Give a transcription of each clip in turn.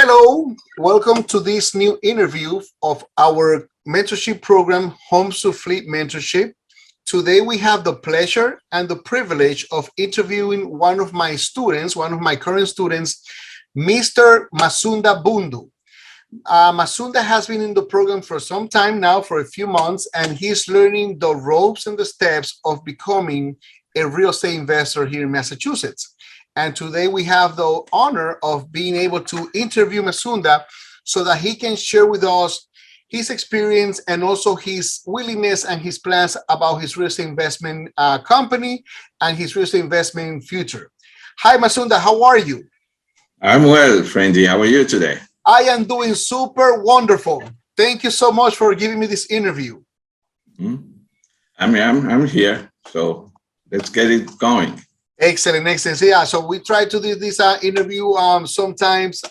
Hello, welcome to this new interview of our mentorship program, Homes2Flip Mentorship. Today we have the pleasure and the privilege of interviewing one of my students, one of my current students, Mr. Masunda Bundu. Masunda has been in the program for some time now, for a few months, and he's learning the ropes and the steps of becoming a real estate investor here in Massachusetts. And today we have the honor of being able to interview Masunda so that he can share with us his experience and also his willingness and his plans about his real estate investment company and his real estate investment future. Hi, Masunda, how are you? I'm well, friendy. How are you today? I am doing super wonderful. Thank you so much for giving me this interview. Mm-hmm. I'm here, so let's get it going. Excellent, excellent. So, yeah, so we try to do this interview sometimes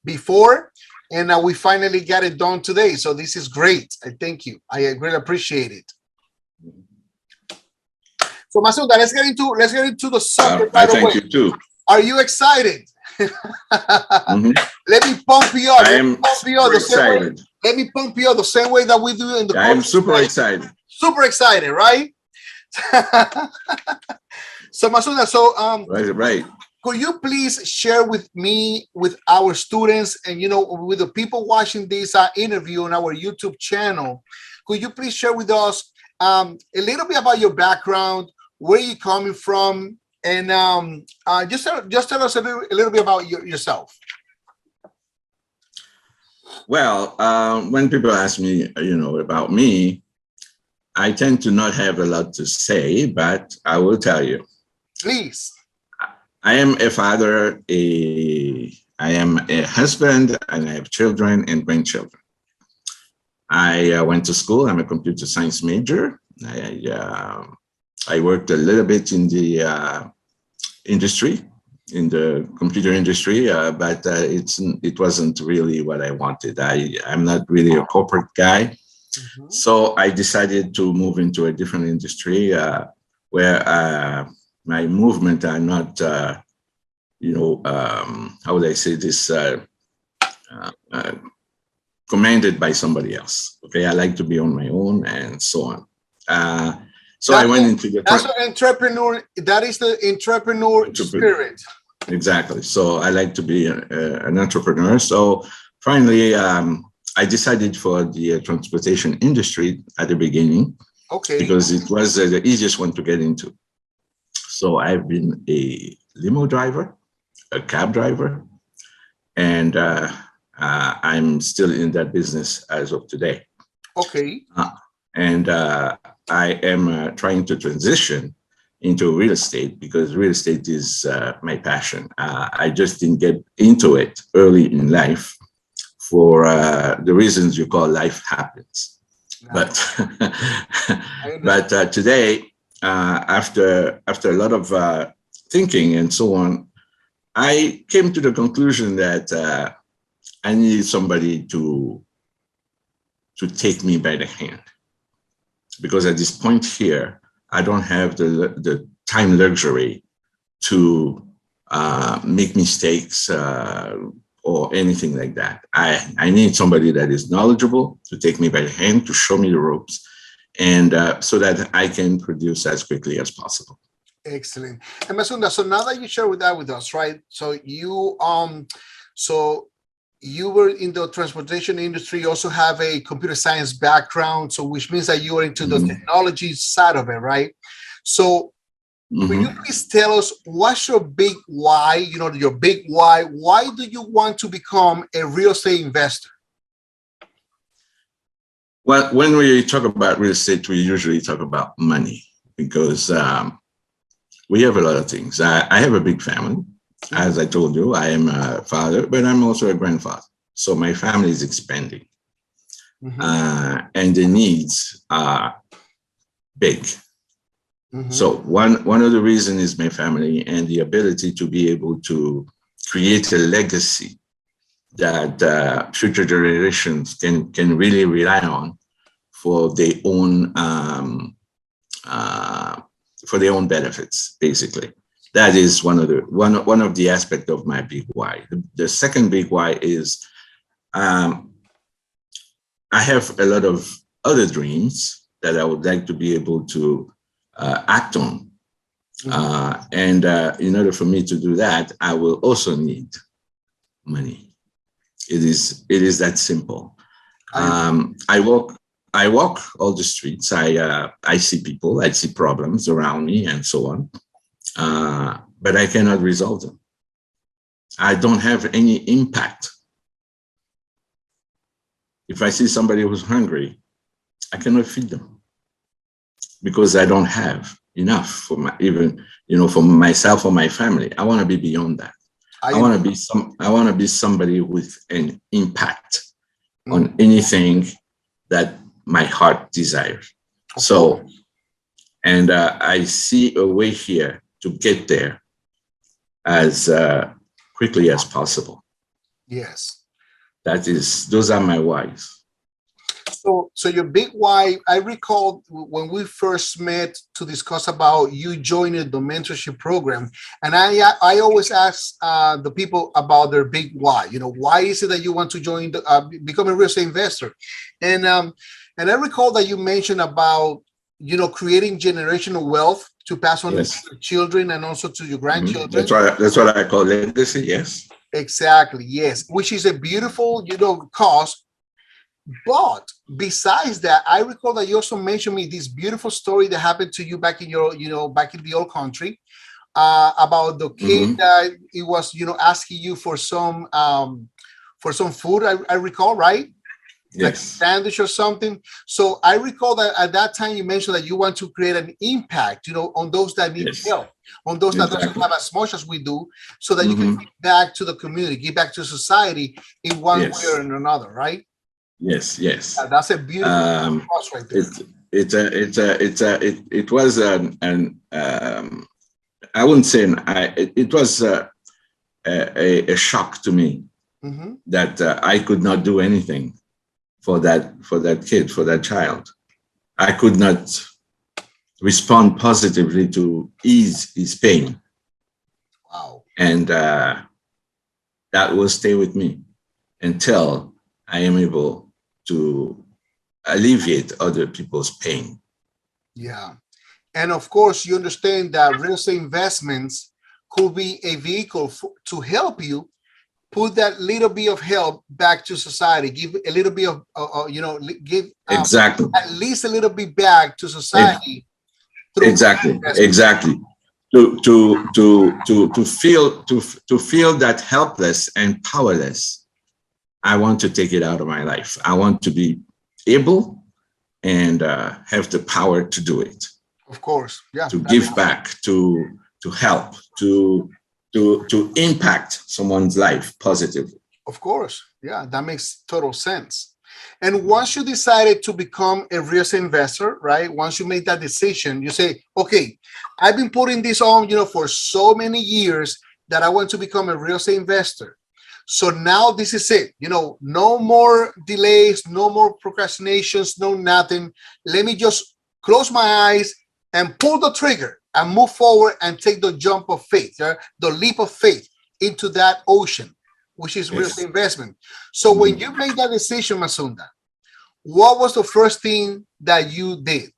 before, and we finally got it done today. So this is great. I thank you. I really appreciate it. So Masunda, let's get into the subject right I thank away. you too. Are you excited? Mm-hmm. Let me pump you up. I am super excited. Let me pump you up the same way that we do in the. I am super excited. Super excited, right? So Masunda, Right. Could you please share with me, with our students, and with the people watching this interview on our YouTube channel, could you please share with us a little bit about your background, where you're coming from, and just tell us a little bit about yourself. Well, when people ask me, about me, I tend to not have a lot to say, but I will tell you. Please. I am a father, I am a husband, and I have children and grandchildren. I went to school. I'm a computer science major. I worked a little bit in the industry, in the computer industry, but it wasn't really what I wanted. I'm not really a corporate guy. Mm-hmm. So I decided to move into a different industry where my movement are not, how would I say this, commanded by somebody else. Okay, I like to be on my own and so on. So I went into the. That's an entrepreneur. That is the entrepreneur spirit. Exactly. So I like to be an entrepreneur. So finally, I decided for the transportation industry at the beginning. Okay. Because it was the easiest one to get into. So I've been a limo driver, a cab driver, and I'm still in that business as of today. Okay. And I am trying to transition into real estate because real estate is my passion. I just didn't get into it early in life for the reasons you call life happens. Nice. But today, after a lot of thinking and so on, I came to the conclusion that I needed somebody to take me by the hand. Because at this point here, I don't have the time luxury to make mistakes or anything like that. I need somebody that is knowledgeable to take me by the hand, to show me the ropes, and so that I can produce as quickly as possible. Excellent. And Masunda, so now that you share that with us, right? So you you were in the transportation industry, you also have a computer science background, so which means that you are into the technology side of it, right? So will you please tell us what's your big why, your big why? Why do you want to become a real estate investor? Well, when we talk about real estate, we usually talk about money because we have a lot of things. I have a big family. As I told you, I am a father, but I'm also a grandfather. So my family is expanding. And the needs are big. So one of the reasons is my family and the ability to be able to create a legacy that future generations can really rely on for their own benefits, basically. That is one of the aspects of my big why. The second big why is um, I have a lot of other dreams that I would like to be able to act on. And in order for me to do that, I will also need money. It is that simple. I walk all the streets. I see people, I see problems around me, and so on. But I cannot resolve them. I don't have any impact. If I see somebody who's hungry, I cannot feed them because I don't have enough for my, even, for myself or my family. I want to be beyond that. I want to be somebody with an impact on anything that my heart desires. So, and I see a way here to get there as quickly as possible. Yes. Those are my whys. So your big why, I recall when we first met to discuss about you joining the mentorship program, and I always ask the people about their big why. Why is it that you want to join, become a real estate investor? And I recall that you mentioned about creating generational wealth to pass on to your children and also to your grandchildren. That's what I call legacy. Yes. Exactly. Yes, which is a beautiful cause. But besides that, I recall that you also mentioned me this beautiful story that happened to you back in your, back in the old country, about the kid that it was, asking you for some food. I recall, right? Yes. Like a sandwich or something. So I recall that at that time you mentioned that you want to create an impact, on those that need help, on those that don't have as much as we do, so that you can give back to the community, give back to society in one way or in another, right? Yes. That's a beautiful cross right there. It was I wouldn't say it was a shock to me that I could not do anything for that kid, for that child. I could not respond positively to ease his pain. Wow. And that will stay with me until I am able to alleviate other people's pain. Yeah. And of course, you understand that real estate investments could be a vehicle to help you put that little bit of help back to society, give a little bit of, give exactly at least a little bit back to society. Exactly. To feel that helpless and powerless, I want to take it out of my life. I want to be able and have the power to do it. Of course, yeah. To give back, to help, to impact someone's life positively. Of course, yeah, that makes total sense. And once you decided to become a real estate investor, right? Once you made that decision, you say, okay, I've been putting this on, for so many years that I want to become a real estate investor. So now this is it, no more delays, no more procrastinations, no nothing. Let me just close my eyes and pull the trigger and move forward and take the jump of faith, the leap of faith into that ocean, which is real estate investment. So when you made that decision, Masunda, what was the first thing that you did?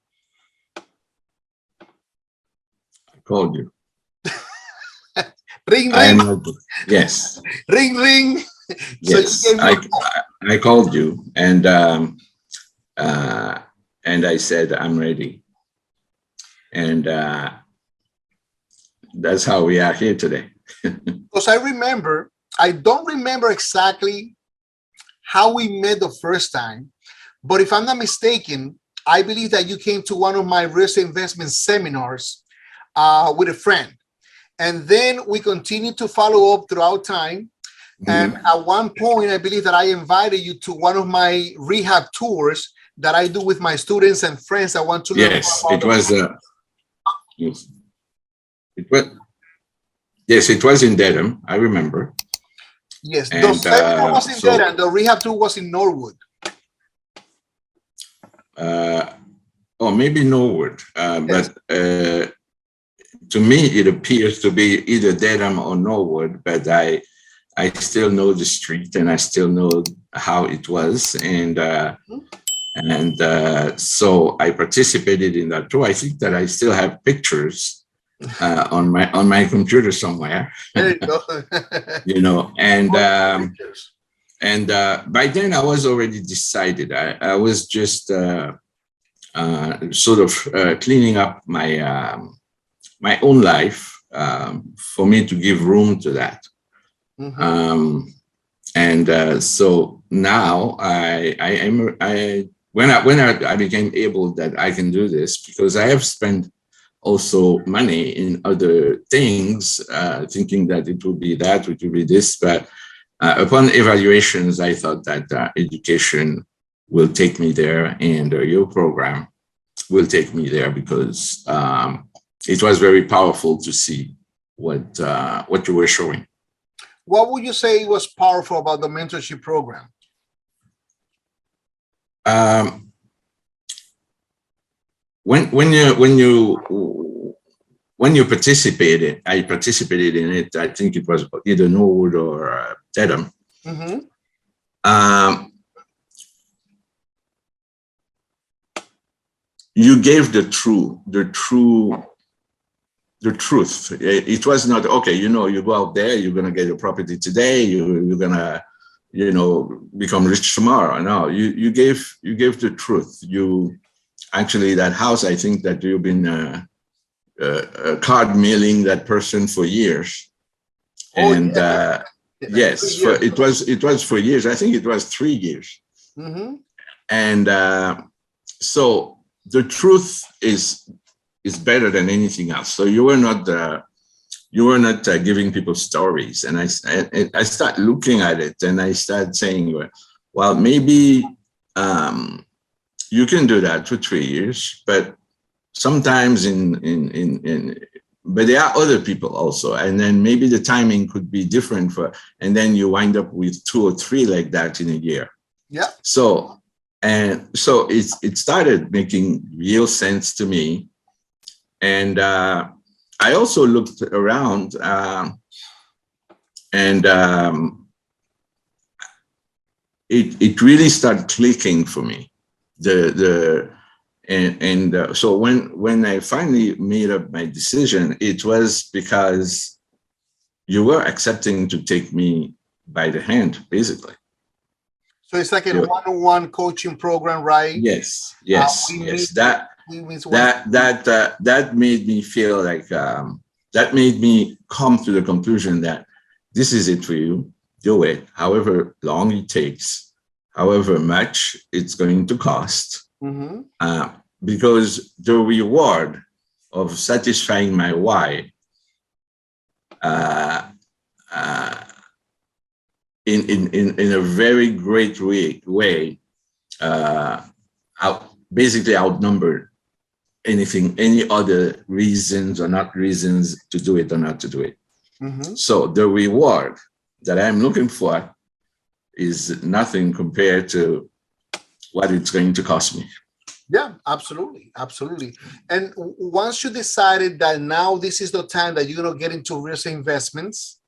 I called you. Ring, ring. Yes. Ring, ring. Yes, so I called you and I said, I'm ready. And that's how we are here today. Because I don't remember exactly how we met the first time, but if I'm not mistaken, I believe that you came to one of my real estate investment seminars with a friend. And then we continued to follow up throughout time. And at one point, I believe that I invited you to one of my rehab tours that I do with my students and friends that want to learn. Yes, it was. Yes, it was in Dedham. I remember. Yes, the seminar was in Dedham. The rehab tour was in Norwood. Maybe Norwood, yes. But to me, it appears to be either Dedham or Norwood, but I still know the street and I still know how it was. So I participated in that too. I think that I still have pictures on my computer somewhere. There you go. And by then I was already decided. I was just sort of cleaning up my own life for me to give room to that. So now when I became able that I can do this, because I have spent also money in other things, thinking that it would be that, it would be this, but upon evaluations, I thought that education will take me there, and your program will take me there, because it was very powerful to see what you were showing. What would you say was powerful about the mentorship program? When you participated, I participated in it. I think it was either Norwood or Dedham. You gave the truth. It was not, okay, you go out there, you're going to get a property today, you're going to, become rich tomorrow. No, you gave the truth. You actually, that house, I think that you've been card mailing that person for years. And yes, it was for years. I think it was 3 years. And so the truth is better than anything else. So you were not giving people stories. And I started looking at it, and I started saying, well, maybe you can do that for 3 years, but sometimes but there are other people also, and then maybe the timing could be different and then you wind up with 2 or 3 like that in a year. Yeah. So it started making real sense to me. And I also looked around, and it really started clicking for me. So when I finally made up my decision, it was because you were accepting to take me by the hand, basically. So it's like a one-on-one coaching program, right? Yes. That made me feel like that made me come to the conclusion that this is it for you. Do it, however long it takes, however much it's going to cost. Because the reward of satisfying my why in a very great way basically outnumbered any other reasons or not reasons to do it or not to do it. So the reward that I'm looking for is nothing compared to what it's going to cost me. Yeah, absolutely. And once you decided that now this is the time that you're going to get into real estate investments,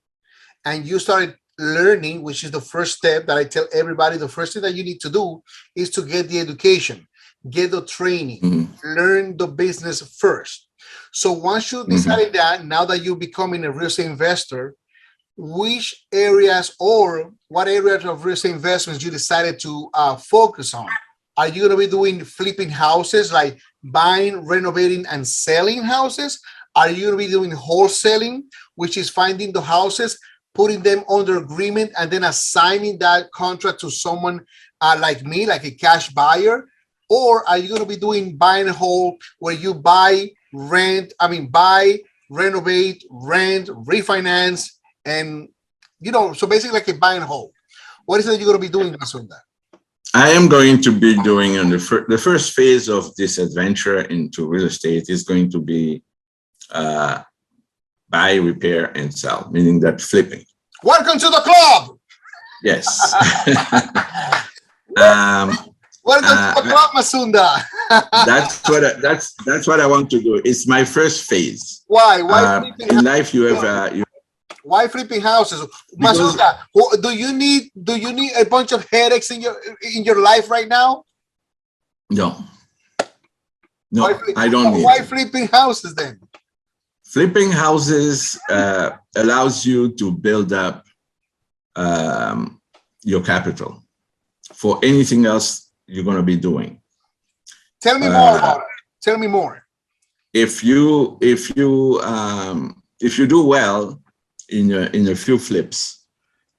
and you started learning, which is the first step that I tell everybody, the first thing that you need to do is to get the education, get the training, learn the business first. So once you decided that, now that you're becoming a real estate investor, which areas or what areas of real estate investments you decided to focus on? Are you going to be doing flipping houses, like buying, renovating, and selling houses? Are you going to be doing wholesaling, which is finding the houses, putting them under agreement, and then assigning that contract to someone like me, like a cash buyer? Or are you going to be doing buy and hold, where you buy, renovate, rent, refinance, and so basically like a buy and hold? What is it you're going to be doing, Masunda? I am going to be doing the first phase of this adventure into real estate is going to be buy, repair, and sell, meaning that flipping. Welcome to the club. Yes. Welcome to the club, Masunda. That's what I want to do. It's my first phase. Why? Why flipping In houses? life, you have Why flipping houses? because Masunda, do you need a bunch of headaches in your life right now? no, Why, no, I don't need why to. flipping houses then? Flipping houses allows you to build up your capital for anything else you're going to be doing. Tell me more about it. Tell me more. If you do well in a few flips,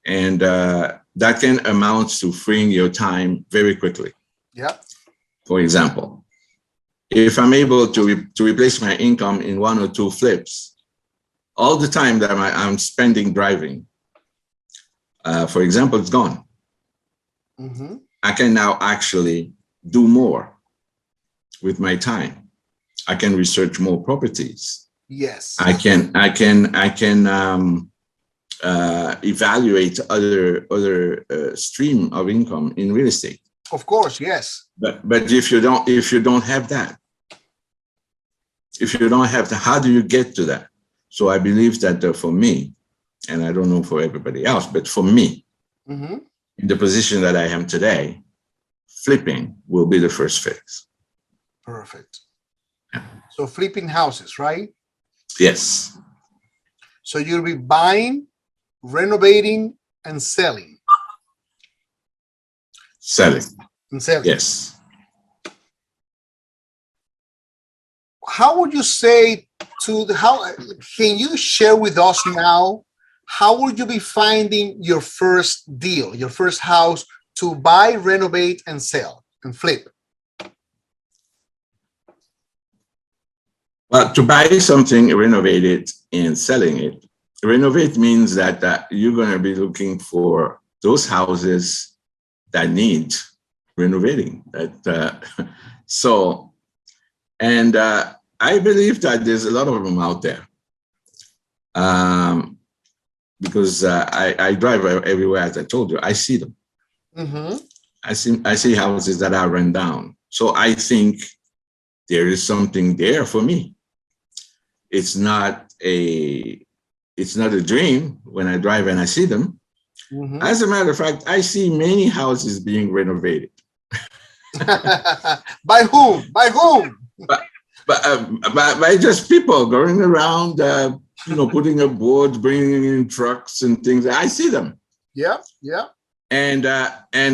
and that can amount to freeing your time very quickly. Yeah. For example, if I'm able to replace my income in 1 or 2 flips, all the time that I'm spending driving, for example, it's gone. Mm-hmm. I can now actually do more with my time. I can research more properties. Yes. I can evaluate other stream of income in real estate. Of course, yes. But if you don't have that, how do you get to that? So I believe that for me, and I don't know for everybody else, but for me, Mm-hmm. in the position that I am today, flipping will be the first phase. Perfect. So flipping houses, right? Yes. So you'll be buying, renovating, and selling. Selling. And selling. Yes. How would you say how can you share with us now? How would you be finding your first deal, your first house to buy, renovate, and sell and flip? Well, to buy something, renovate it, and selling it. Renovate means that you're going to be looking for those houses that need renovating. I believe that there's a lot of them out there, because I drive everywhere. As I told you, I see them. Mm-hmm. I see houses that are run down. So I think there is something there for me. It's not a dream when I drive and I see them. Mm-hmm. As a matter of fact, I see many houses being renovated. By whom? By whom? By just people going around, putting up boards, bringing in trucks and things. I see them. Yeah, yeah. And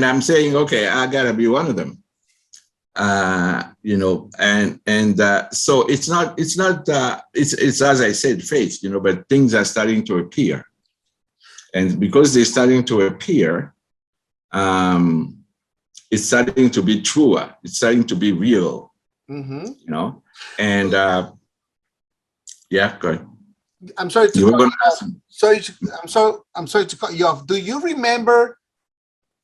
I'm saying, okay, I gotta be one of them. So it's as I said, faith, but things are starting to appear. And because they're starting to appear, it's starting to be truer. It's starting to be real, Mm-hmm. And yeah, go ahead. I'm sorry to You were cut going you to off. ask me. I'm sorry to cut you off. Do you remember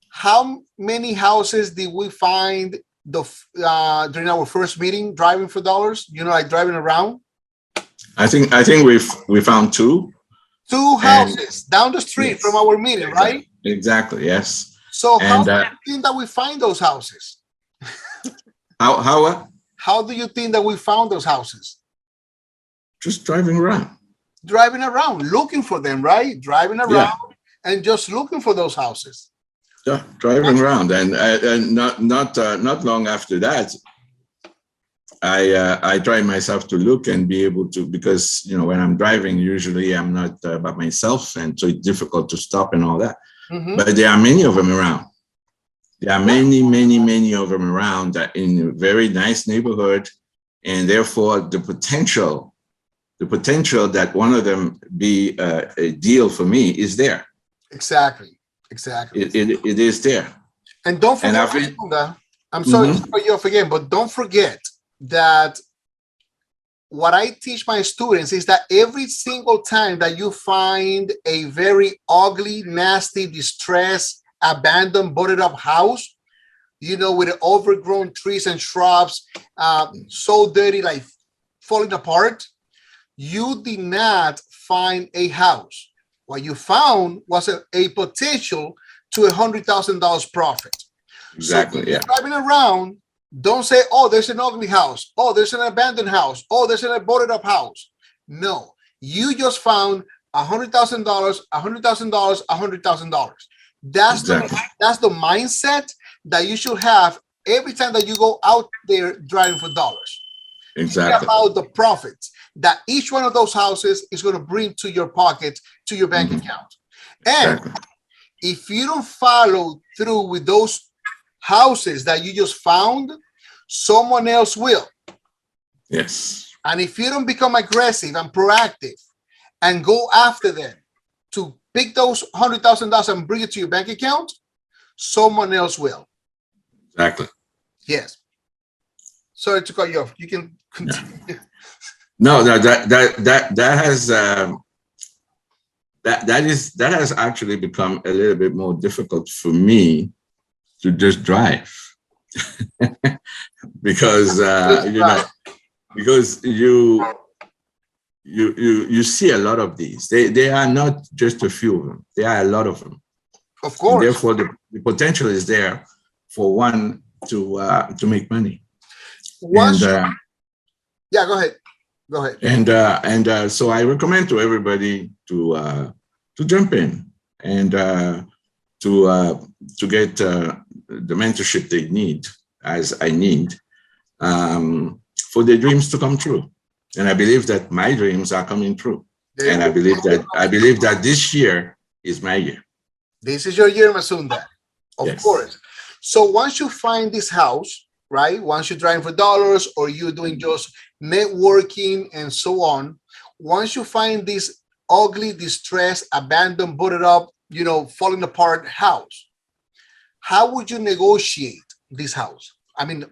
how many houses did we find during our first meeting driving for dollars? Like driving around. I think we found 2. Two houses down the street Yes, from our meeting, right? Exactly. Yes. So how And do you think that we find those houses? how How do you think that we found those houses? just driving around. Driving around, looking for them, right? Driving around Yeah. and just looking for those houses. Yeah, driving around, and not long after that, I try myself to look and be able to, because when I'm driving, usually I'm not by myself, and so it's difficult to stop and all that. Mm-hmm. But there are many of them around. There are many of them around that in a very nice neighborhood, and therefore the potential that one of them be a deal for me is there. Exactly. It is there. And don't forget, I'm sorry to cut you off again, but don't forget that what I teach my students is that every single time that you find a very ugly, nasty, distressed, abandoned, boarded up house, with overgrown trees and shrubs, so dirty, like falling apart, you did not find a house. What you found was a potential to $100,000 profit. So Exactly. when you're Yeah. driving around, don't say, oh, there's an ugly house. Oh, there's an abandoned house. Oh, there's an boarded up house. No, you just found $100,000, $100,000, $100,000. That's the Exactly. that's the mindset that you should have every time that you go out there driving for dollars. Think Exactly. about the profits that each one of those houses is going to bring to your pocket, to your bank Mhm. account. And Exactly. if you don't follow through with those houses that you just found, someone else will. Yes. And if you don't become aggressive and proactive and go after them to pick those $100,000 and bring it to your bank account, someone else will. Exactly. Yes. Sorry to cut you off. You can Yeah. continue. No, that has that has actually become a little bit more difficult for me to just drive because Just right. because you see a lot of these. They are not just a few of them. There are a lot of them, Of and course. therefore the potential is there for one to make money. And Once you, yeah, go ahead. Go ahead. so I recommend to everybody to jump in and to get the mentorship they need, as I need, for their dreams to come true. And I believe that my dreams are coming true. They And will I believe that this year is my year. This is your year, Masunda. Of Yes. course. So once you find this house, right? Once you're driving for dollars or you're doing just networking and so on, once you find this ugly, distressed, abandoned, boarded up, falling apart house, how would you negotiate this house? I mean,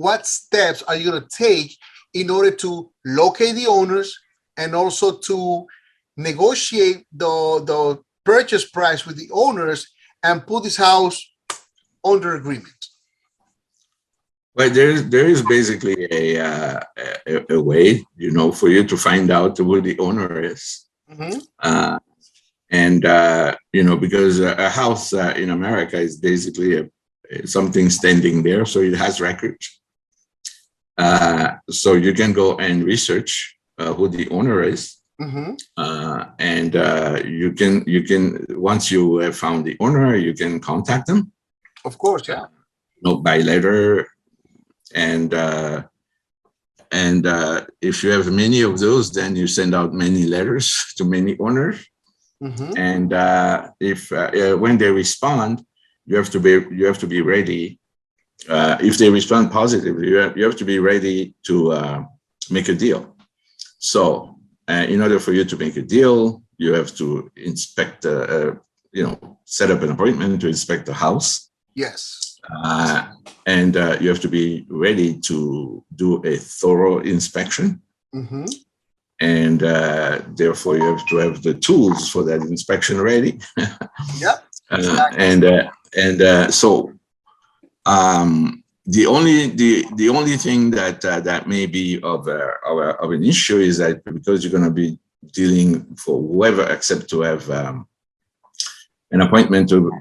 what steps are you going to take in order to locate the owners and also to negotiate the purchase price with the owners and put this house under agreement? Well, there is basically a way, for you to find out who the owner is. Mm-hmm. Uh, and because a house in America is basically something standing there, so it has records. So you can go and research who the owner is, Mm-hmm. and you can once you have found the owner, you can contact them, Of course, yeah. by letter, and if you have many of those, then you send out many letters to many owners. Mm-hmm. And if when they respond, you have to be ready. If they respond positively, you have to be ready to make a deal. So, in order for you to make a deal, you have to inspect, set up an appointment to inspect the house, Yes. and you have to be ready to do a thorough inspection. Mm-hmm. And therefore, you have to have the tools for that inspection ready. Yep. So the only thing that may be of an issue is that because you're going to be dealing for whoever accept to have an appointment to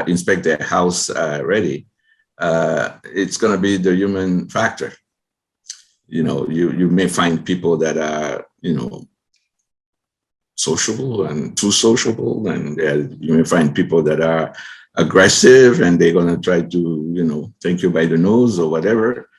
inspect their house ready, it's going to be the human factor. You may find people that are sociable and too sociable, and you may find people that are aggressive and they're going to try to take you by the nose or whatever.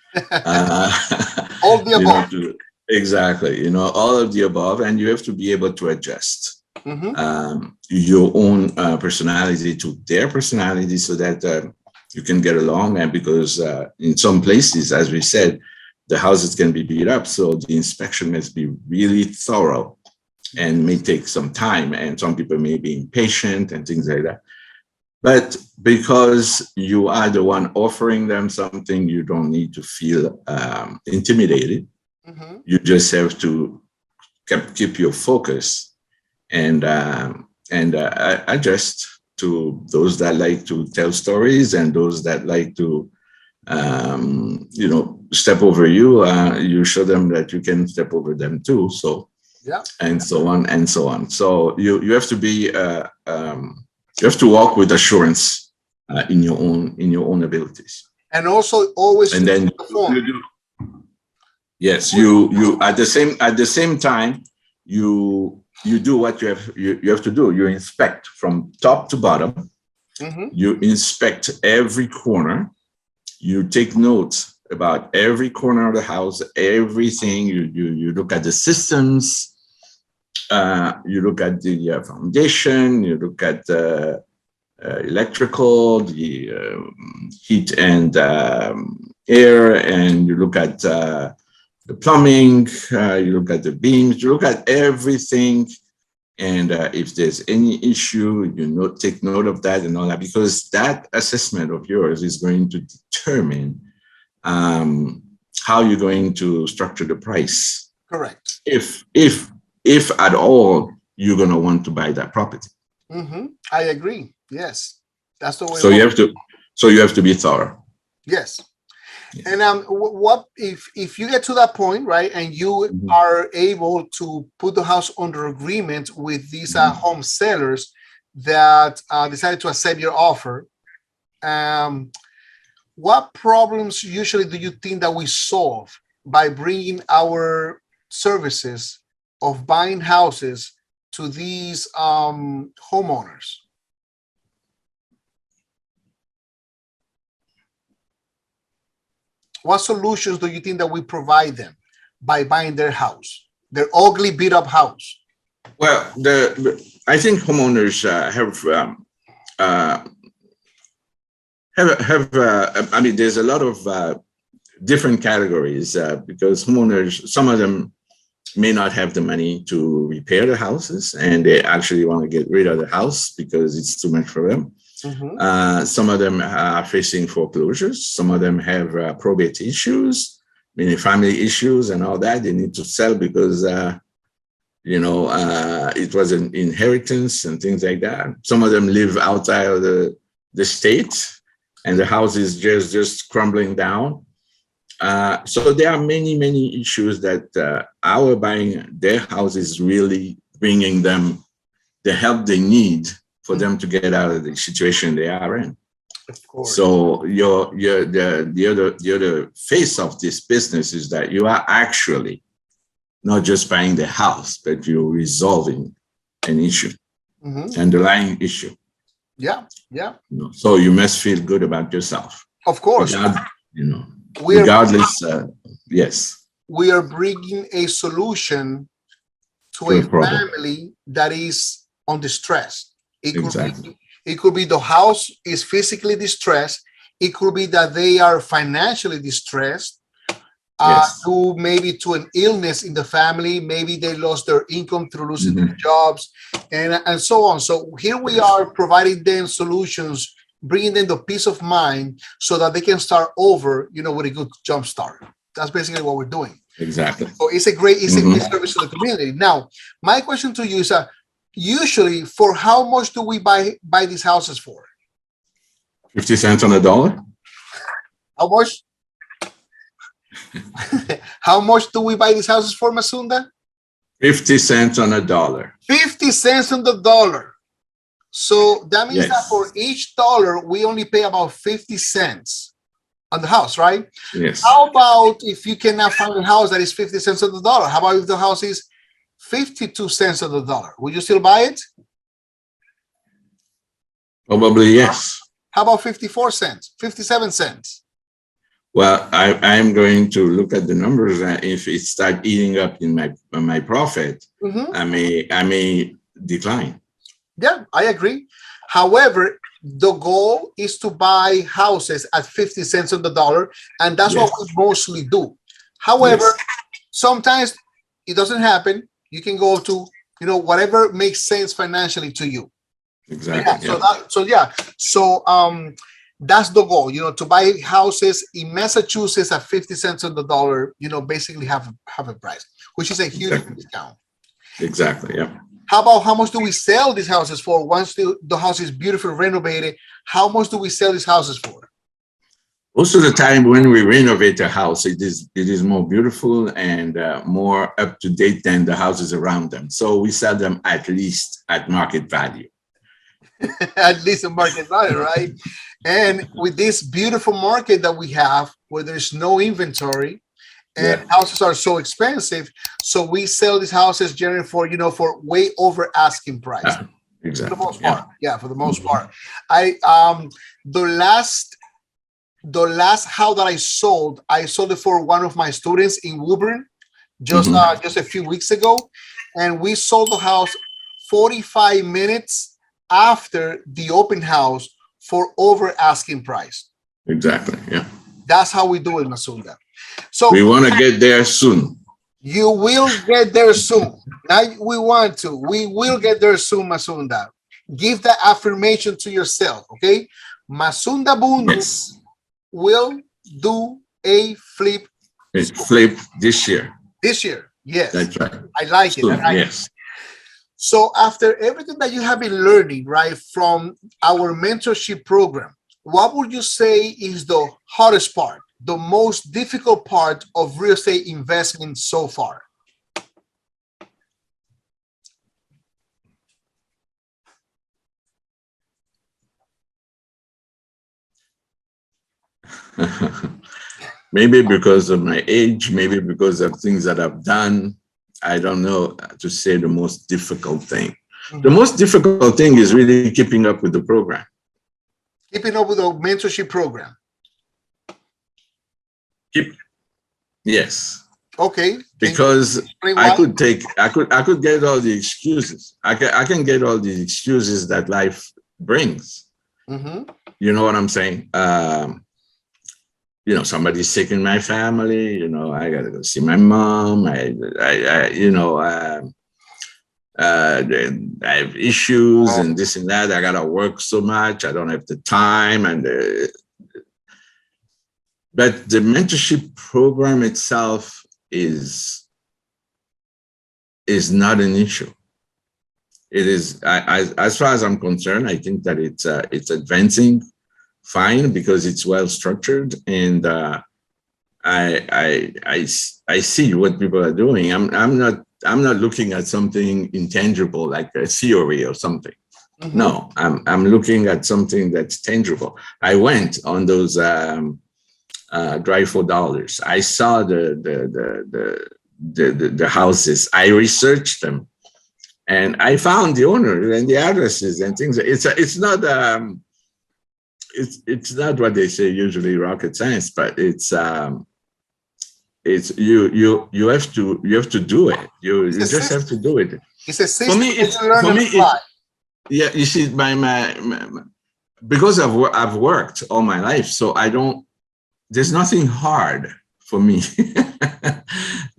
All the above. Exactly, all of the above, and you have to be able to adjust Mm-hmm. your own personality to their personality so that you can get along. And because in some places, as we said, the houses can be beat up, so the inspection must be really thorough and may take some time, and some people may be impatient and things like that. But because you are the one offering them something, you don't need to feel intimidated. Mm-hmm. You just have to keep your focus and adjust to those that like to tell stories and those that like to step over you. You show them that you can step over them too. So, Yeah. and so on and so on. So you have to be you have to walk with assurance in your own abilities. And also always And then perform. Yes, you at the same time you do what you have to do. You inspect from top to bottom. Mm-hmm. You inspect every corner. You take notes about every corner of the house, everything. You look at the systems. You look at the foundation. You look at the electrical, the heat and air, and you look at the plumbing, you look at the beams, you look at everything. And if there's any issue, take note of that and all that, because that assessment of yours is going to determine how you're going to structure the price. Correct. If at all you're going to want to buy that property. Mm-hmm. I agree. Yes, that's the way. So you have to be thorough. Yes. And what if you get to that point, right, and you Mhm. are able to put the house under agreement with these home sellers that decided to accept your offer? What problems usually do you think that we solve by bringing our services of buying houses to these homeowners? What solutions do you think that we provide them by buying their house, their ugly, beat up house? Well, I think homeowners I mean, there's a lot of different categories because homeowners, some of them may not have the money to repair the houses, and they actually want to get rid of the house because it's too much for them. Mm-hmm. Some of them are facing foreclosures. Some of them have probate issues, meaning family issues and all that. They need to sell because, it was an inheritance and things like that. Some of them live outside of the state and the house is just crumbling down. So there are many, many issues that our buying their house is really bringing them the help they need for them to get out of the situation they are in. Of course. So the other face of this business is that you are actually not just buying the house, but you're resolving an issue, underlying issue. Yeah, yeah. So you must feel good about yourself. Of course. Regardless, yes. We are bringing a solution to a family that is on distress. It could be the house is physically distressed. It could be that they are financially distressed. Due maybe to an illness in the family. Maybe they lost their income through losing their jobs and so on. So here we are providing them solutions, bringing them the peace of mind so that they can start over, with a good jump start. That's basically what we're doing. Exactly. So it's a great service to the community. Now, my question to you is, usually for how much do we buy these houses for? 50 cents on the dollar. How much? How much do we buy these houses for, Masunda? 50 cents on a dollar. 50 cents on the dollar. So that means that for each dollar, we only pay about 50 cents on the house, right? Yes. How about if you cannot find a house that is 50 cents on the dollar? How about if the house is 52 cents on the dollar? Would you still buy it? Probably yes. How about 54 cents, 57 cents? Well, I am going to look at the numbers. If it start eating up in my profit, I may decline. Yeah, I agree. However, the goal is to buy houses at 50 cents on the dollar, and that's what we mostly do. However, sometimes it doesn't happen. You can go to whatever makes sense financially to you. Exactly. So that's the goal, to buy houses in Massachusetts at 50 cents on the dollar, basically have a price, which is a huge discount. Exactly. Yeah. How much do we sell these houses for once the house is beautifully renovated? How much do we sell these houses for? Most of the time when we renovate a house, it is more beautiful and more up to date than the houses around them. So we sell them at least at market value. At least a market value, right? And with this beautiful market that we have, where there's no inventory and Yeah. houses are so expensive, so we sell these houses generally for for way over asking price. Yeah. For the Exactly. most Yeah. part, yeah, for the most Mhm. part. I the last house that I sold it for one of my students in Woburn Mhm. just a few weeks ago, and we sold the house 45 minutes after the open house for over asking price. Exactly. Yeah. That's how we do it, Masunda. So We want to get there soon. you will get there soon. Now we want to. We will get there soon, Masunda. Give that affirmation to yourself, okay? Masunda Bundu Yes. will do a flip It flip this year. this year. Yes, That's right. I like it. I Soon. like it. Yes. So after everything that you have been learning, right, from our mentorship program, what would you say is the hardest part, the most difficult part of real estate investment so far? Maybe because of my age, maybe because of things that I've done. I don't know to say the most difficult thing. The Mhm. most difficult thing is really keeping up with the program. Keeping up with the mentorship program. Keep, yes, Okay, can you because explain why? I could get all the excuses. I can get all the excuses that life brings. Hmm. You know what I'm saying? Somebody's sick in my family. I gotta go see my mom. I have issues and this and that. I gotta work so much. I don't have the time, but the mentorship program itself is not an issue. It is, as far as I'm concerned, I think that it's advancing fine because it's well structured, and I see what people are doing. I'm not looking at something intangible like a theory or something. Hmm. No, I'm looking at something that's tangible. I went on those drive for dollars. I saw the houses. I researched them, and I found the owner and the addresses and things. It's not what they say usually rocket science, but it's you have to do it. You It's you a just have system. to do it. It's a For me, system that it's you learn for and me apply. it yeah. You see, because I've worked all my life, so I don't. There's nothing hard for me.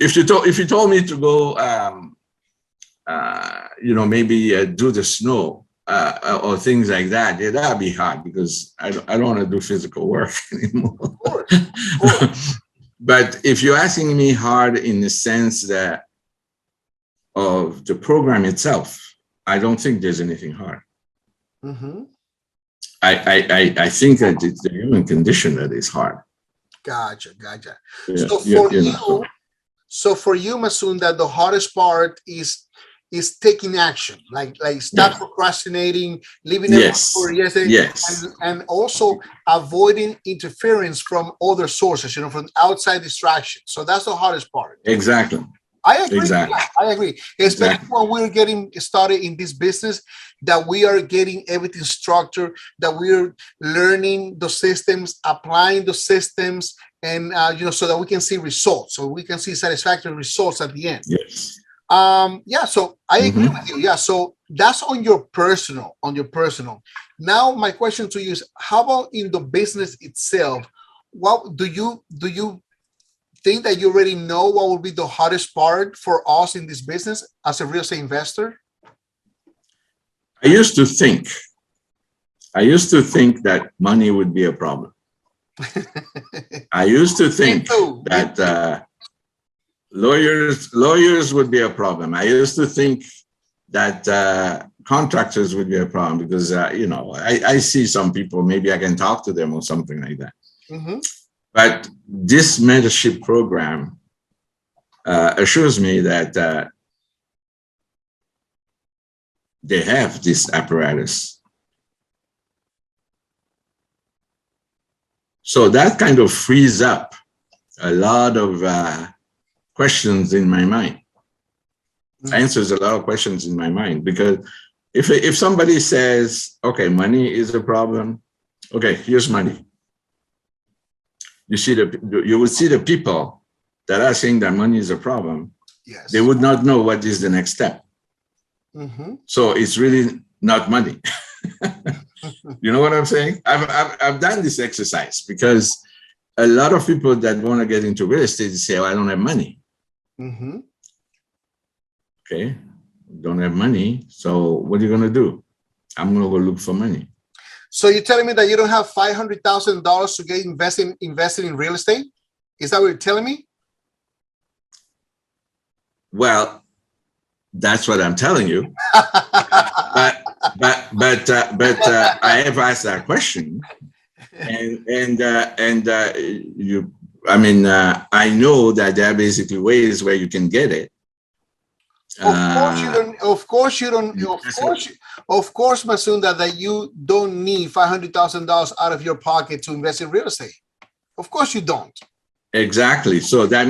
If you told me to go, maybe do the snow or things like that, yeah, that'd be hard because I don't want to do physical work Of anymore. course, of course. But if you're asking me hard in the sense that of the program itself, I don't think there's anything hard. Hmm. I think that it's the human condition that is hard. Gotcha, gotcha. Yeah, So you, for you you, know. so for you, Masunda, the hardest part is taking action. Like stop Yeah. procrastinating, leaving everything for Yes. yesterday, Yes. and also avoiding interference from other sources, from outside distractions. So that's the hardest part. Exactly. I agree. Exactly. Yeah, I agree. Especially Exactly. when we're getting started in this business, that we are getting everything structured, that we're learning the systems, applying the systems, and so that we can see results, so we can see satisfactory results at the end. Yes. Yeah, so I agree with Hmm. you. Yeah, so that's on your personal. Now, my question to you is: how about in the business itself? What do you think that you already know what will be the hardest part for us in this business as a real estate investor? I used to think. I used to think that money would be a problem. I used to Me think too. Me that too. lawyers would be a problem. I used to think that contractors would be a problem because I see some people. Maybe I can talk to them or something like that. Hmm. But this mentorship program assures me that they have this apparatus So that kind of frees up a lot of questions in my mind, answers a lot of questions in my mind. Because if somebody says, okay, money is a problem, okay, here's money. You would see the people that are saying that money is a problem. Yes. They would not know what is the next step. So it's really not money. You know what I'm saying? I've done this exercise because a lot of people that want to get into real estate say, oh, I don't have money. Okay, don't have money. So what are you going to do? I'm going to go look for money. So you're telling me that you don't have $500,000 to get invested in real estate? Is that what you're telling me? Well, that's what I'm telling you. but I have asked that question, and I know that there are basically ways where you can get it. Of course, Masunda, that you don't need $500,000 out of your pocket to invest in real estate. Of course you don't. Exactly. So that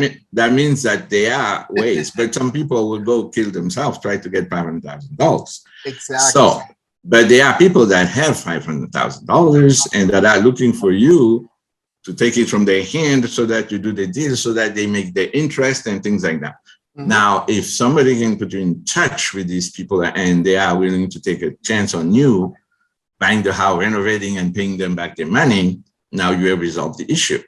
means that there are ways, but some people will go kill themselves, try to get $500,000. Exactly. So, but there are people that have $500,000 and that are looking for you to take it from their hand so that you do the deal, so that they make the interest and things like that. Now, if somebody can put you in touch with these people and they are willing to take a chance on you, buying the house, renovating and paying them back their money, now you have resolved the issue.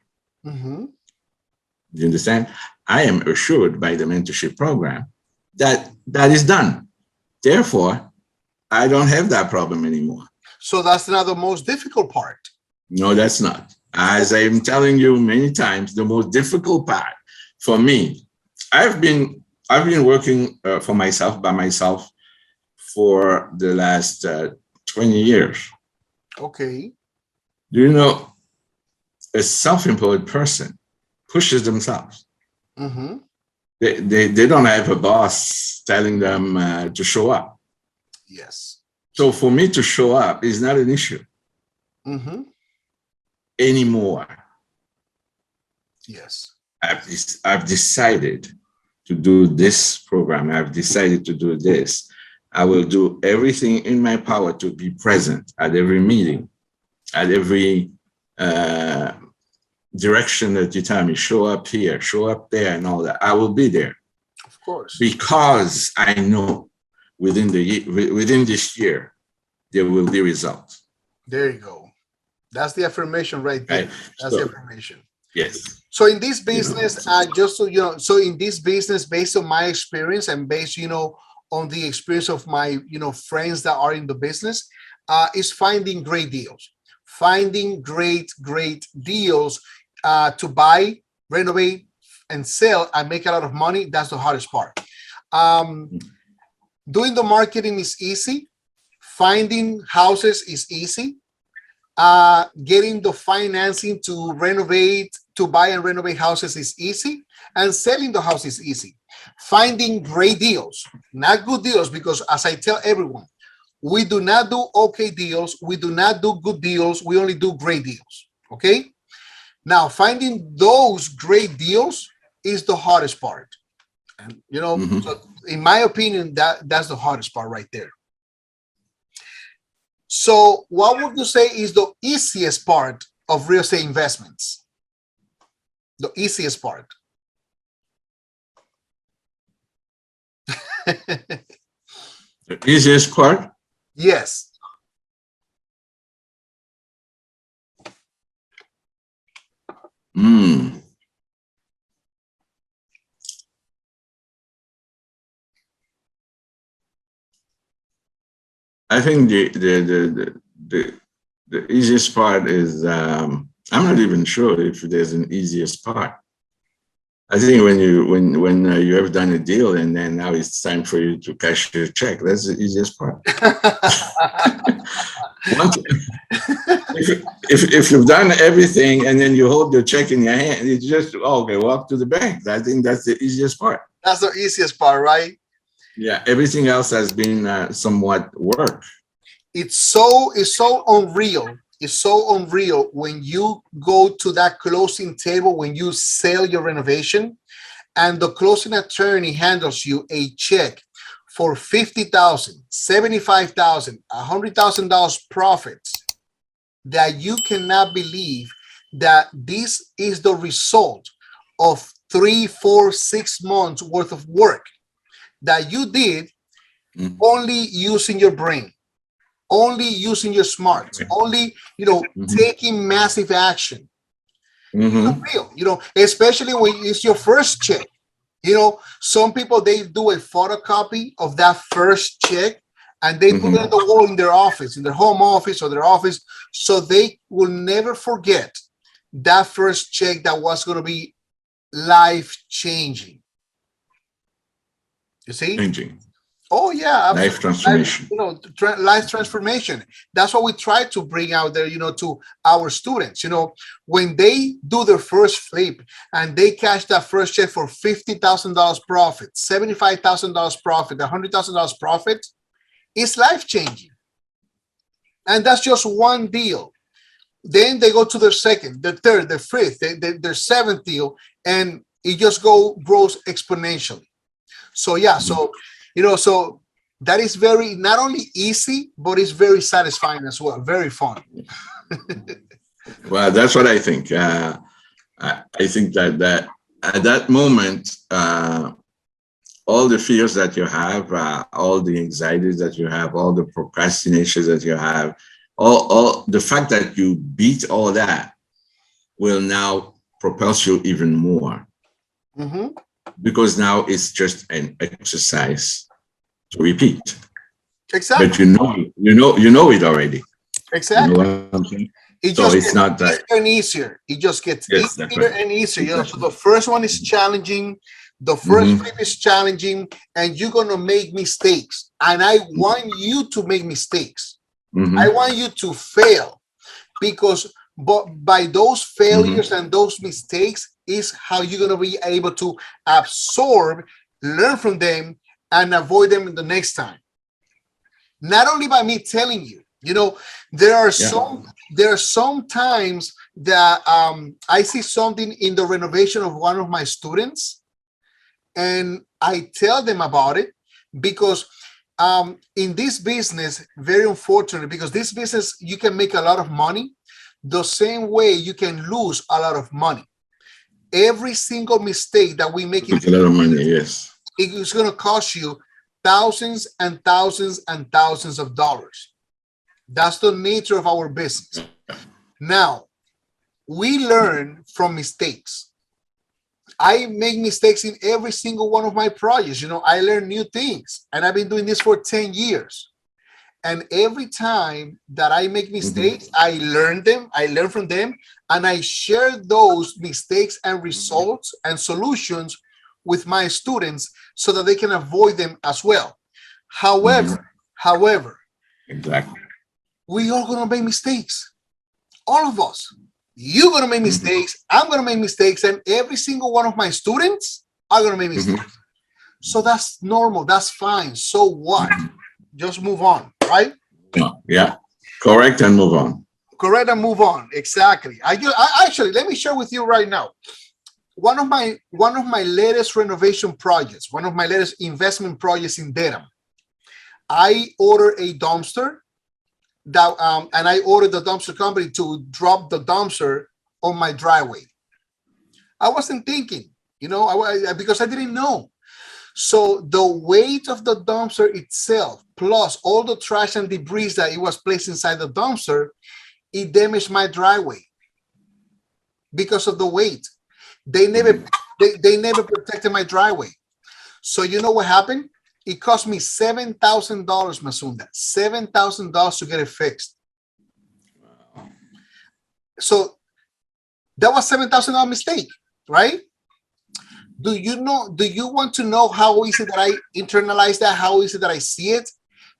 You understand? I am assured by the mentorship program that that is done. Therefore, I don't have that problem anymore. So that's not the most difficult part. No, that's not. As I'm telling you many times, the most difficult part for me, I've been working for myself, by myself, for the last 20 years. Okay. Do you know, a self-employed person pushes themselves. They don't have a boss telling them to show up. Yes. So for me to show up is not an issue anymore. Yes. I've decided to do this program. I've decided to do this. I will do everything in my power to be present at every meeting, at every direction that you tell me, show up here, show up there, and all that. I will be there. Of course. Because I know within this year, there will be results. There you go. That's the affirmation right there. Right? That's the affirmation. Yes. So in this business, just so you know, so in this business, based on my experience and based, on the experience of my, friends that are in the business, is finding great deals, finding great deals to buy, renovate, and sell and make a lot of money. That's the hardest part. Doing the marketing is easy. Finding houses is easy. Getting the financing to buy and renovate houses is easy, and selling the house is easy. Finding great deals, not good deals, because as I tell everyone, we do not do okay deals, we do not do good deals, we only do great deals. Okay. Now, finding those great deals is the hardest part, and so in my opinion, that's the hardest part right there. So what would you say is the easiest part of real estate investments? The easiest part. The easiest part? Yes. I think the easiest part is I'm not even sure if there's an easiest part. I think when you have done a deal and then now it's time for you to cash your check, that's the easiest part. If you've done everything and then you hold your check in your hand, it's just okay, walk to the bank. I think that's the easiest part. That's the easiest part, right? Yeah, everything else has been somewhat work. It's so unreal. is so unreal when you go to that closing table, when you sell your renovation, and the closing attorney handles you a check for 50,000, 75,000, $100,000 profits, that you cannot believe that this is the result of 3, 4, 6 months worth of work that you did only using your brain, only using your smarts, only, taking massive action. Real, especially when it's your first check. Some people, they do a photocopy of that first check and they put it on the wall in their office, in their home office or their office, so they will never forget that first check that was going to be life changing. You see? Changing. Oh yeah, absolutely. Life transformation. Life transformation. That's what we try to bring out there, to our students. When they do their first flip and they cash that first check for $50,000 profit, $75,000 profit, $100,000 profit, it's life changing. And that's just one deal. Then they go to their second, their third, their fifth, their seventh deal, and it just grows exponentially. So yeah, so that is very, not only easy, but it's very satisfying as well, very fun. Well, that's what I think. I think that at that moment, all the fears that you have, all the anxieties that you have, all the procrastinations that you have, all the fact that you beat all that will now propel you even more. Because now it's just an exercise to repeat. Exactly. But you know it already. Exactly. You know what I'm saying? It So just it's gets not easier like and easier. It just gets easier and easier. So the first one is challenging. The first flip is challenging, and you're gonna make mistakes. And I want you to make mistakes. I want you to fail, because by those failures and those mistakes is how you're gonna be able to absorb, learn from them, and avoid them the next time. Not only by me telling you. There are some times that I see something in the renovation of one of my students, and I tell them about it, because in this business, very unfortunate, because this business, you can make a lot of money the same way you can lose a lot of money. Every single mistake that we make, a lot of money, yes, it is going to cost you thousands and thousands and thousands of dollars. That's the nature of our business. Now, we learn from mistakes. I make mistakes in every single one of my projects. I learn new things, and I've been doing this for 10 years. And every time that I make mistakes, I learn from them, and I share those mistakes and results and solutions with my students so that they can avoid them as well. However, exactly. we are going to make mistakes. All of us. You're going to make mistakes. I'm going to make mistakes. And every single one of my students are going to make mistakes. So that's normal. That's fine. So what? Just move on, right? Yeah. Correct and move on. Correct and move on. Exactly. I actually, let me share with you right now. One of my latest renovation projects, one of my latest investment projects in Dedham, I ordered a dumpster that and I ordered the dumpster company to drop the dumpster on my driveway. I wasn't thinking, because I didn't know. So the weight of the dumpster itself, plus all the trash and debris that it was placed inside the dumpster, it damaged my driveway because of the weight. They never protected my driveway. So you know what happened? It cost me $7,000, Masunda, $7,000 to get it fixed. So that was $7,000 mistake, right? Do you want to know how is it that I internalize that? How is it that I see it?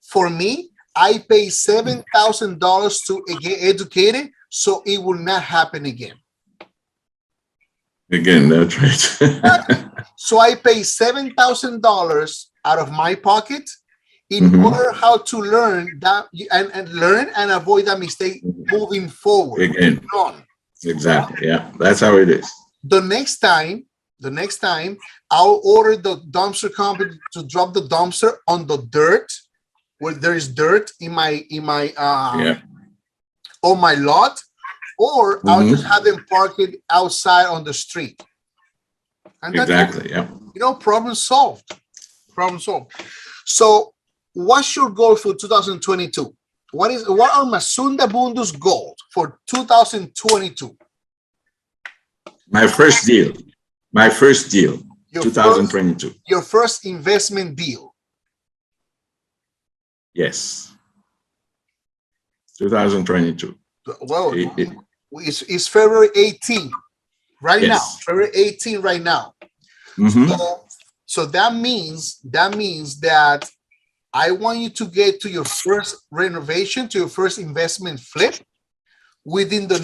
For me, I pay $7,000 to get educated, so it will not happen again. Again, that's right. So I pay $7,000 out of my pocket in order how to learn that and learn and avoid that mistake moving forward. Again, On. exactly. Yeah, that's how it is. The next time, I'll order the dumpster company to drop the dumpster on the dirt where there is dirt in my Yeah. on my lot, or I'll just Mm-hmm. have them park it outside on the street. And that's Exactly. Yeah. problem solved. Problem solved. So, what's your goal for 2022? What are Masunda Bundu's goals for 2022? My first deal. My first deal. Your 2022. Your first investment deal. Yes. 2022. Well, it's February 18 right now. Yes. February 18 right now. Mm-hmm. So that means that I want you to get to your first renovation, to your first investment flip within the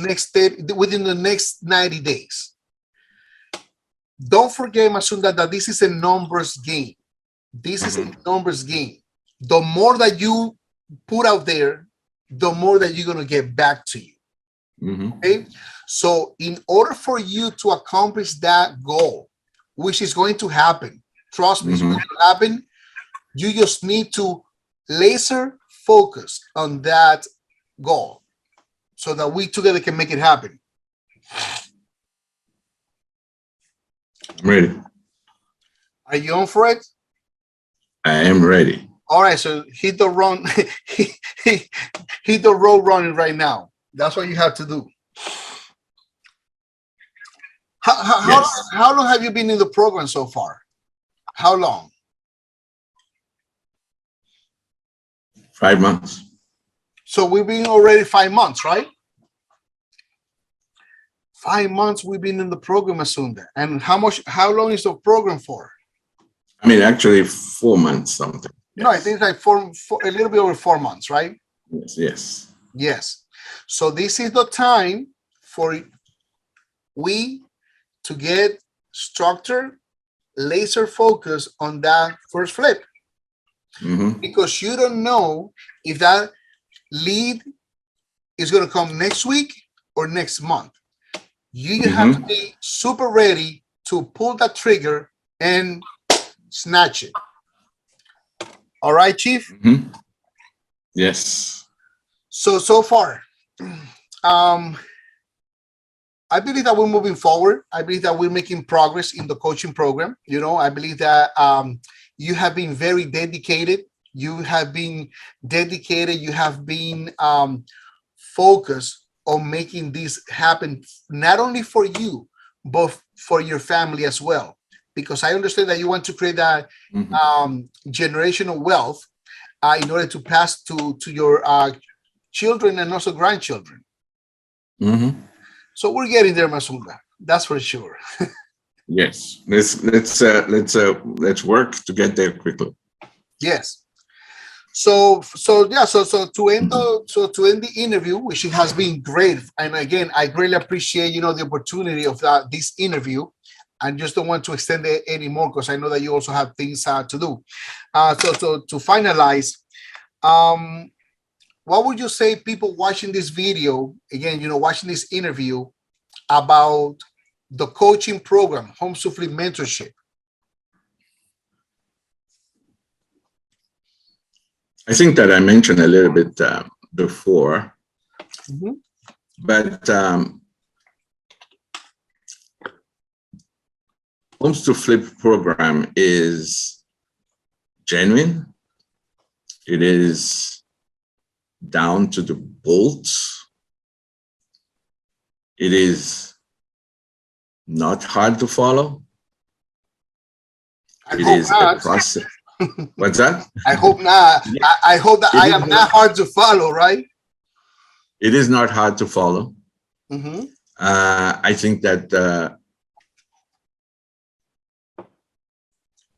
next 90 days. Don't forget, Masunda, that this is a numbers game. This is a numbers game. The more that you put out there, the more that you're going to get back to you. Mm-hmm. Okay. So in order for you to accomplish that goal, which is going to happen, trust me, it's going to happen, you just need to laser focus on that goal so that we together can make it happen. I'm ready. Are you on for it? I am ready. All right, so hit the run, hit the road running right now. That's what you have to do. How long have you been in the program so far? How long? 5 months. So we've been already 5 months, right? 5 months we've been in the program, Masunda. And how long is the program for? I mean, actually 4 months something. No, I think it's like four, a little bit over 4 months, right? Yes. Yes. So this is the time for we to get structured, laser focus on that first flip. Mm-hmm. Because you don't know if that lead is going to come next week or next month. You have to be super ready to pull that trigger and snatch it. All right, Chief? Mm-hmm. Yes. So far, I believe that we're moving forward. I believe that we're making progress in the coaching program. I believe that you have been very dedicated. You have been dedicated. You have been focused on making this happen, not only for you, but for your family as well. Because I understand that you want to create that generational wealth in order to pass to your children and also grandchildren. Mm-hmm. So we're getting there, Masunda. That's for sure. Yes. Let's work to get there quickly. Yes. So to end the interview, which has been great, and again, I greatly appreciate the opportunity of this interview, and just don't want to extend it anymore because I know that you also have things to do. So to finalize, what would you say people watching this video, again, watching this interview about the coaching program, Homes2Flip Mentorship? I think that I mentioned a little bit before, but Homes2Flip program is genuine. It is down to the bolts. It is not hard to follow. It is a process. What's that? I hope not. I hope that I am not hard to follow, right? It is not hard to follow. Mm-hmm. I think that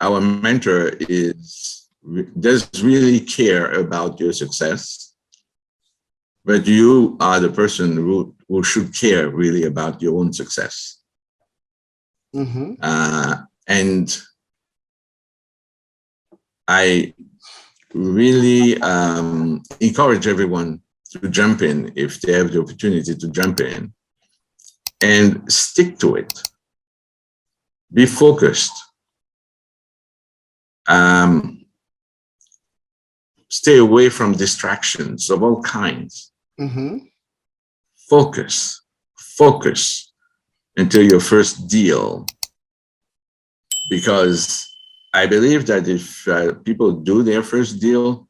our mentor does really care about your success, but you are the person who should care really about your own success. Mm-hmm. And I really encourage everyone to jump in if they have the opportunity to jump in, and stick to it. Be focused. Stay away from distractions of all kinds. Focus until your first deal. Because I believe that if people do their first deal,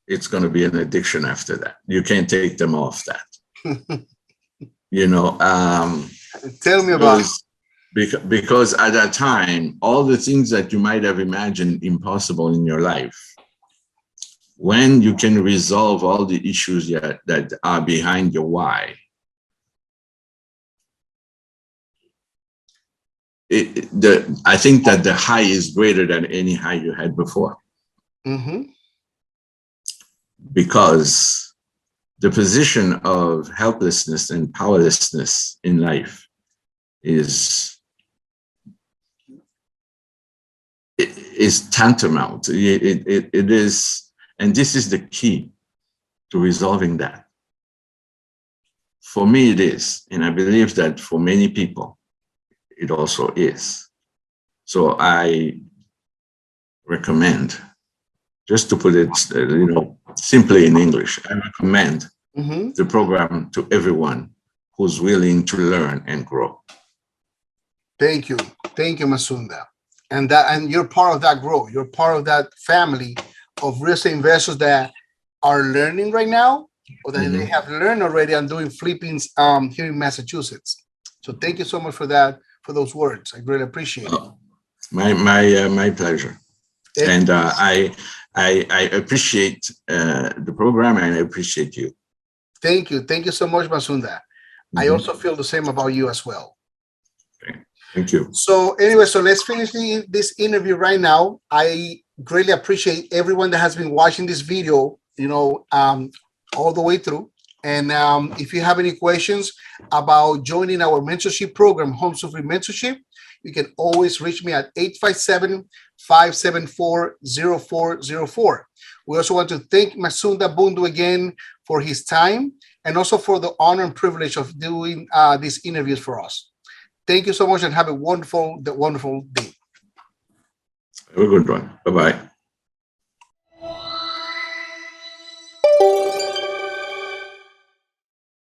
it's going to be an addiction after that. You can't take them off that. You know, tell me about it. Because at that time, all the things that you might have imagined impossible in your life, when you can resolve all the issues that are behind your why, I think that the high is greater than any high you had before. Because the position of helplessness and powerlessness in life is tantamount. It is. And this is the key to resolving that. For me, it is. And I believe that for many people, it also is. So I recommend, just to put it, simply in English, I recommend the program to everyone who's willing to learn and grow. Thank you. Thank you, Masunda. And you're part of that growth. You're part of that family of real estate investors that are learning right now, or that they have learned already and doing flippings here in Massachusetts. So thank you so much for that, for those words. I really appreciate it. My pleasure. And I appreciate the program, and I appreciate you. Thank you. Thank you so much, Masunda. I also feel the same about you as well. Okay. Thank you. So anyway, so let's finish this interview right now. I greatly appreciate everyone that has been watching this video, all the way through. And if you have any questions about joining our mentorship program, Homes2Flip Mentorship, you can always reach me at 857-574-0404. We also want to thank Masunda Bundu again for his time, and also for the honor and privilege of doing these interviews for us. Thank you so much, and have a wonderful day. Have a good one. Bye-bye.